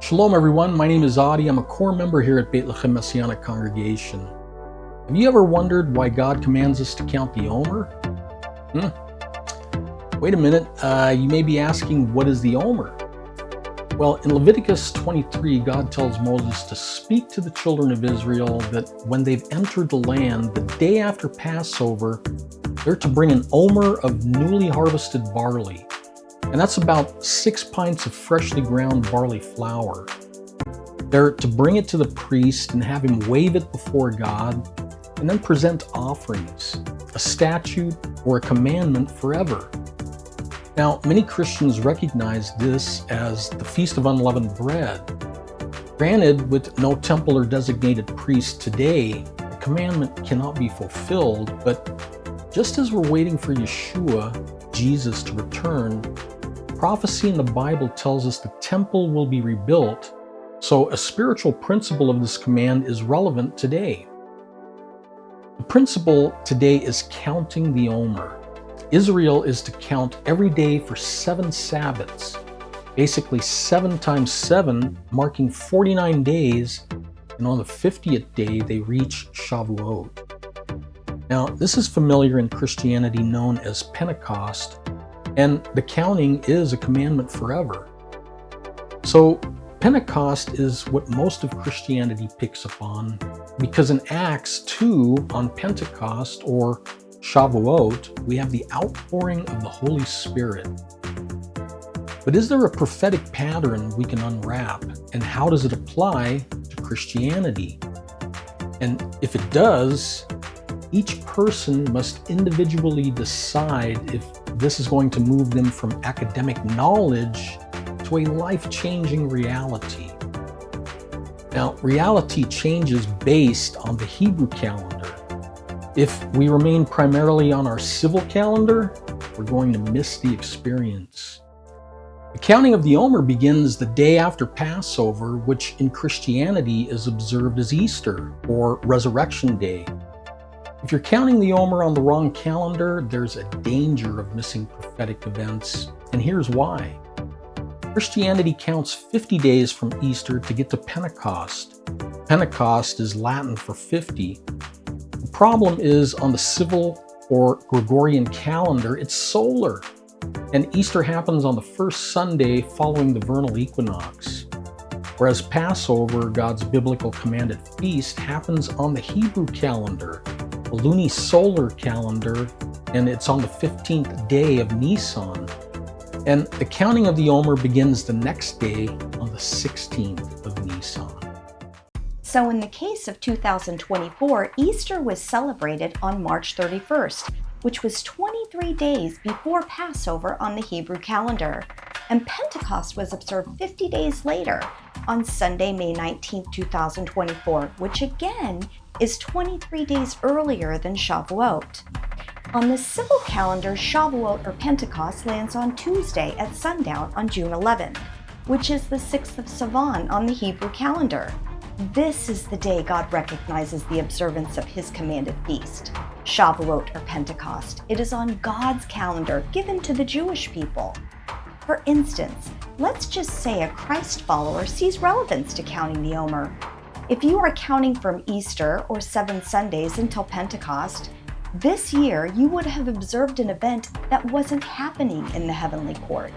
Shalom everyone, my name is Adi. I'm a core member here at Beit Lechem Messianic Congregation. Have you ever wondered why God commands us to count the Omer? Wait a minute, you may be asking, what is the Omer? Well, in Leviticus 23, God tells Moses to speak to the children of Israel that when they've entered the land, the day after Passover, they're to bring an Omer of newly harvested barley. And that's about 6 pints of freshly ground barley flour. They're to bring it to the priest and have him wave it before God, and then present offerings, a statute or a commandment forever. Now, many Christians recognize this as the Feast of Unleavened Bread. Granted, with no temple or designated priest today, the commandment cannot be fulfilled, but just as we're waiting for Yeshua, Jesus, to return, prophecy in the Bible tells us the temple will be rebuilt, so a spiritual principle of this command is relevant today. The principle today is counting the Omer. Israel is to count every day for 7 Sabbaths, basically 7 times 7, marking 49 days, and on the 50th day they reach Shavuot. Now, this is familiar in Christianity known as Pentecost, and the counting is a commandment forever. So Pentecost is what most of Christianity picks up on, because in Acts 2 on Pentecost, or Shavuot, we have the outpouring of the Holy Spirit. But is there a prophetic pattern we can unwrap, and how does it apply to Christianity? And if it does, each person must individually decide if this is going to move them from academic knowledge to a life-changing reality. Now, reality changes based on the Hebrew calendar. If we remain primarily on our civil calendar, we're going to miss the experience. The counting of the Omer begins the day after Passover, which in Christianity is observed as Easter, or Resurrection Day. If you're counting the Omer on the wrong calendar, there's a danger of missing prophetic events, and here's why. Christianity counts 50 days from Easter to get to Pentecost. Pentecost is Latin for 50. The problem is on the civil or Gregorian calendar, it's solar, and Easter happens on the first Sunday following the vernal equinox. Whereas Passover, God's biblical commanded feast, happens on the Hebrew calendar, the lunisolar calendar, and it's on the 15th day of Nisan. And the counting of the Omer begins the next day on the 16th of Nisan. So in the case of 2024, Easter was celebrated on March 31st, which was 23 days before Passover on the Hebrew calendar. And Pentecost was observed 50 days later on Sunday, May 19, 2024, which again is 23 days earlier than Shavuot. On the civil calendar, Shavuot or Pentecost lands on Tuesday at sundown on June 11th, which is the 6th of Sivan on the Hebrew calendar. This is the day God recognizes the observance of his commanded feast, Shavuot or Pentecost. It is on God's calendar given to the Jewish people. For instance, let's just say a Christ follower sees relevance to counting the Omer. If you are counting from Easter or 7 Sundays until Pentecost, this year you would have observed an event that wasn't happening in the heavenly court.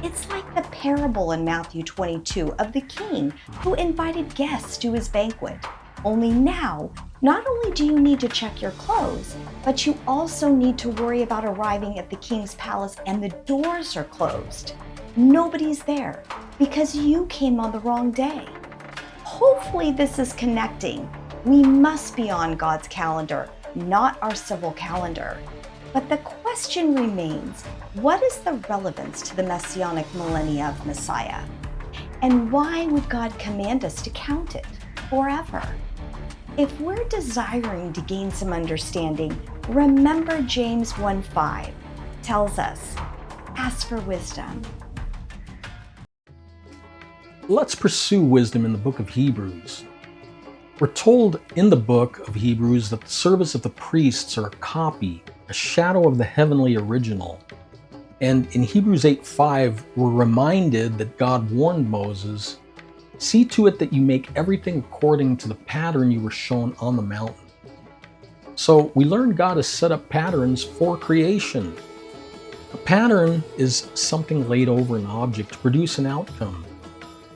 It's like the parable in Matthew 22 of the king who invited guests to his banquet. Only now, not only do you need to check your clothes, but you also need to worry about arriving at the king's palace and the doors are closed. Nobody's there because you came on the wrong day. Hopefully this is connecting. We must be on God's calendar, not our civil calendar. But the question remains, what is the relevance to the messianic millennia of Messiah? And why would God command us to count it forever? If we're desiring to gain some understanding, remember James 1:5. tells us, ask for wisdom. Let's pursue wisdom in the book of Hebrews. We're told in the book of Hebrews that the service of the priests are a copy, a shadow of the heavenly original. And in Hebrews 8:5, we're reminded that God warned Moses, "See to it that you make everything according to the pattern you were shown on the mountain." So we learn God has set up patterns for creation. A pattern is something laid over an object to produce an outcome.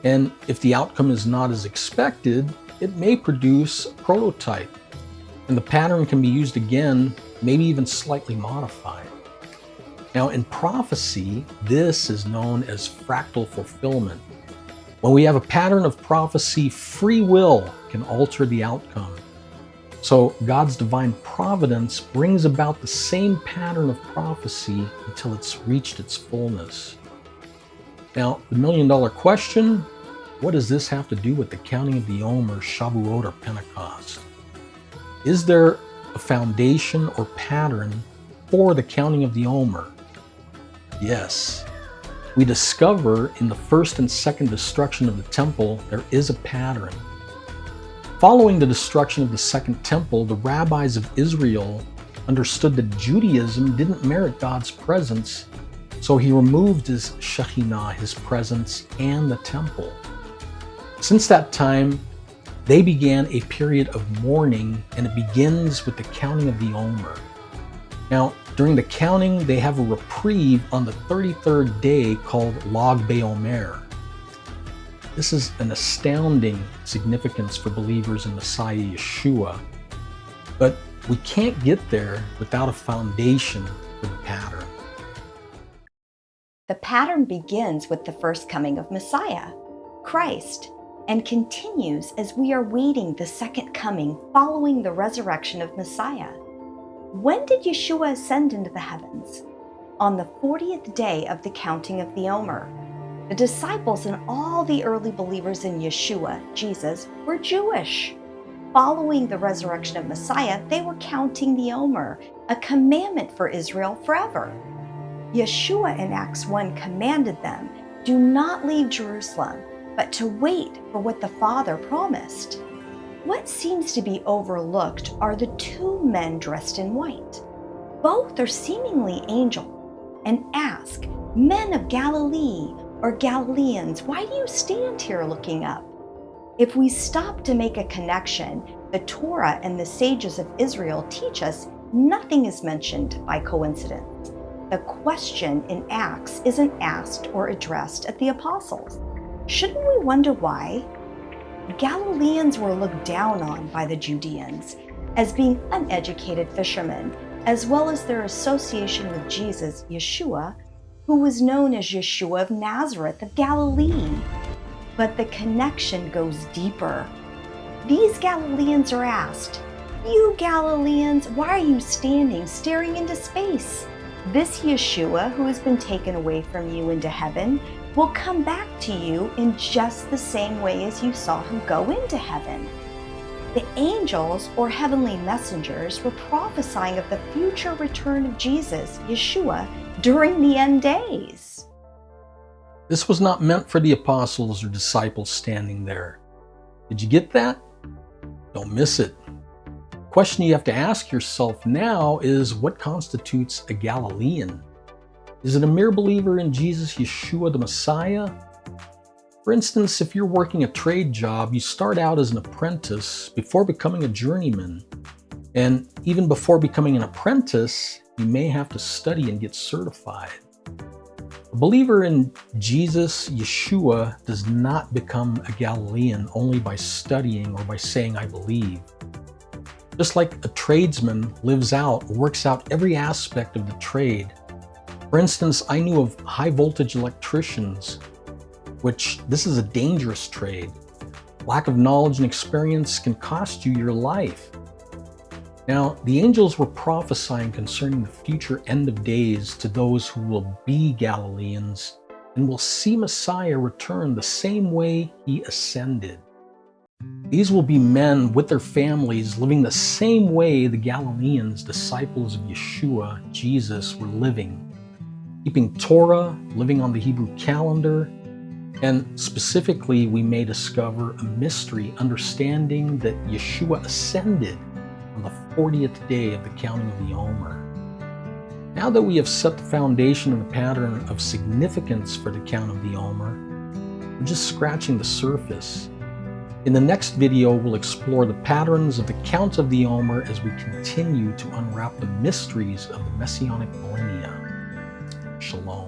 And if the outcome is not as expected, it may produce a prototype. And the pattern can be used again, maybe even slightly modified. Now, in prophecy, this is known as fractal fulfillment. When we have a pattern of prophecy, free will can alter the outcome. So God's divine providence brings about the same pattern of prophecy until it's reached its fullness. Now, the million-dollar question, what does this have to do with the counting of the Omer, Shavuot, or Pentecost? Is there a foundation or pattern for the counting of the Omer? Yes. We discover in the first and second destruction of the temple, there is a pattern. Following the destruction of the second temple, the rabbis of Israel understood that Judaism didn't merit God's presence, so he removed his Shekhinah, his presence, and the temple. Since that time, they began a period of mourning, and it begins with the counting of the Omer. Now, during the counting, they have a reprieve on the 33rd day called Lag BaOmer. This is an astounding significance for believers in Messiah Yeshua. But we can't get there without a foundation for the pattern. The pattern begins with the first coming of Messiah, Christ, and continues as we are waiting the second coming following the resurrection of Messiah. When did Yeshua ascend into the heavens? On the 40th day of the counting of the Omer. The disciples and all the early believers in Yeshua, Jesus, were Jewish. Following the resurrection of Messiah, they were counting the Omer, a commandment for Israel forever. Yeshua in Acts 1 commanded them, do not leave Jerusalem, but to wait for what the Father promised. What seems to be overlooked are the two men dressed in white. Both are seemingly angel, and ask, men of Galilee or Galileans, why do you stand here looking up? If we stop to make a connection, the Torah and the sages of Israel teach us nothing is mentioned by coincidence. The question in Acts isn't asked or addressed at the apostles. Shouldn't we wonder why? Galileans were looked down on by the Judeans as being uneducated fishermen, as well as their association with Jesus, Yeshua, who was known as Yeshua of Nazareth of Galilee. But the connection goes deeper. These Galileans are asked, you Galileans, why are you standing staring into space? This Yeshua, who has been taken away from you into heaven, will come back to you in just the same way as you saw him go into heaven. The angels, or heavenly messengers, were prophesying of the future return of Jesus, Yeshua, during the end days. This was not meant for the apostles or disciples standing there. Did you get that? Don't miss it. The question you have to ask yourself now is, what constitutes a Galilean? Is it a mere believer in Jesus, Yeshua, the Messiah? For instance, if you're working a trade job, you start out as an apprentice before becoming a journeyman. And even before becoming an apprentice, you may have to study and get certified. A believer in Jesus, Yeshua, does not become a Galilean only by studying or by saying, I believe. Just like a tradesman lives out, works out every aspect of the trade. For instance, I knew of high voltage electricians, which this is a dangerous trade. Lack of knowledge and experience can cost you your life. Now, the angels were prophesying concerning the future end of days to those who will be Galileans and will see Messiah return the same way he ascended. These will be men with their families living the same way the Galileans, disciples of Yeshua, Jesus, were living. keeping Torah, living on the Hebrew calendar, and specifically, we may discover a mystery, understanding that Yeshua ascended on the 40th day of the counting of the Omer. Now that we have set the foundation and the pattern of significance for the count of the Omer, we're just scratching the surface. In the next video, we'll explore the patterns of the count of the Omer as we continue to unwrap the mysteries of the Messianic millennia. Shalom.